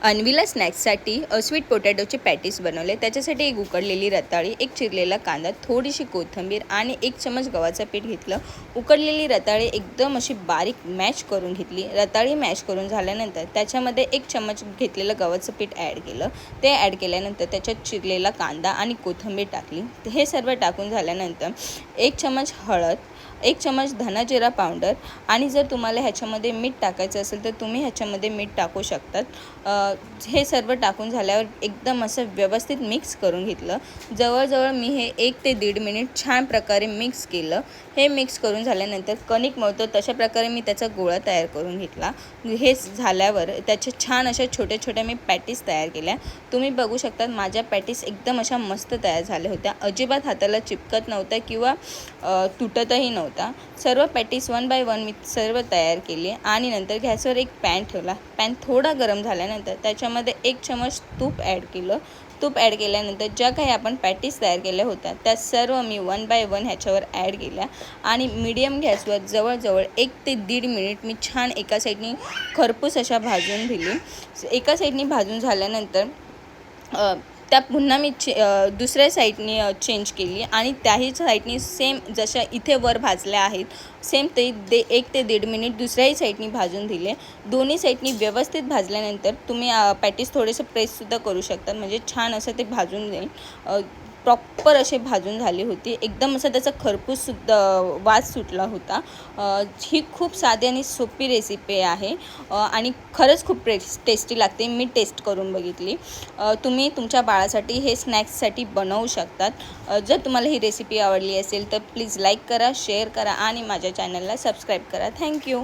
अन्वीला स्नॅक्ससाठी sweet पोटॅटोचे patties बनवले। त्याच्यासाठी एक उकडलेली रताळी, एक चिरलेला कांदा, थोडीशी कोथिंबीर आणि 1 चमच गव्हाचं पीठ घेतलं। उकडलेली रताळी एकदम अशी बारीक मॅश करून घेतली। रताळी मॅश करून झाल्यानंतर त्याच्यामध्ये 1 चमच घेतलेलं गव्हाचं पीठ ॲड केलं। ते ॲड केल्यानंतर त्याच्यात चिरलेला कांदा आणि कोथिंबीर टाकली। हे सर्व टाकून झाल्यानंतर 1 चमच हळद, 1 चमच धना जिरा पावडर आणि जर तुम्हाला ह्याच्यामध्ये मीठ टाकायचं असेल तर तुम्ही ह्याच्यामध्ये मीठ टाकू शकतात। हे सर्व टाकून झाल्यावर एकदम असं व्यवस्थित मिक्स करून घेतलं। जवळजवळ मी हे 1 ते 1.5 मिनिट छान प्रकारे मिक्स केलं। हे मिक्स करून झाल्यानंतर कणिक मळतो तशा प्रकारे मी त्याचा गोळा तयार करून घेतला। हे झाल्यावर त्याचे छान अशा छोट्या छोट्या मी पॅटीस तयार केल्या। तुम्ही बघू शकता माझ्या पॅटीस एकदम अशा मस्त तयार झाल्या होत्या। अजिबात हाताला चिपकत नव्हत्या किंवा तुटतही नव्हता। सर्व पॅटीस 1 बाय 1 मी सर्व तयार केले आणि नंतर गॅसवर एक पॅन ठेवला। पॅन थोडा गरम झाल्यानंतर त्याच्यामध्ये 1 चमच तूप ॲड केलं। तूप ॲड केल्यानंतर ज्या काही आपण पॅटीस तयार केल्या होत्या त्या सर्व मी 1 बाय 1 ह्याच्यावर ॲड केल्या आणि मीडियम गॅसवर जवळजवळ 1 ते 1.5 मिनिट मी छान एका साईडनी खरपूस अशा भाजून दिली। एका साईडनी भाजून झाल्यानंतर त्या पुन्हा मी दुसऱ्या साईडनी चेंज केली आणि त्याही साईडनी सेम जशा इथे वर भाजल्या आहेत सेम ते 1 ते 1.5 मिनिट दुसऱ्याही साईडनी भाजून दिले। दोन्ही साईडनी व्यवस्थित भाजल्यानंतर तुम्ही पॅटीस थोडेसे प्रेससुद्धा करू शकता, म्हणजे छान असं ते भाजून जाईल। प्रॉपर असे भाजून झाली होती। एकदम असं त्याचा खरपूससुद्धा वास सुटला होता। ही खूप साधी आणि सोपी रेसिपी आहे आणि खरंच खूप टेस्टी लागते। मी टेस्ट करून बघितली। तुम्ही तुमच्या बाळासाठी हे स्नॅक्ससाठी बनवू शकतात। जर तुम्हाला ही रेसिपी आवडली असेल तर प्लीज लाईक करा, शेअर करा आणि माझ्या चॅनलला सबस्क्राईब करा। थँक्यू।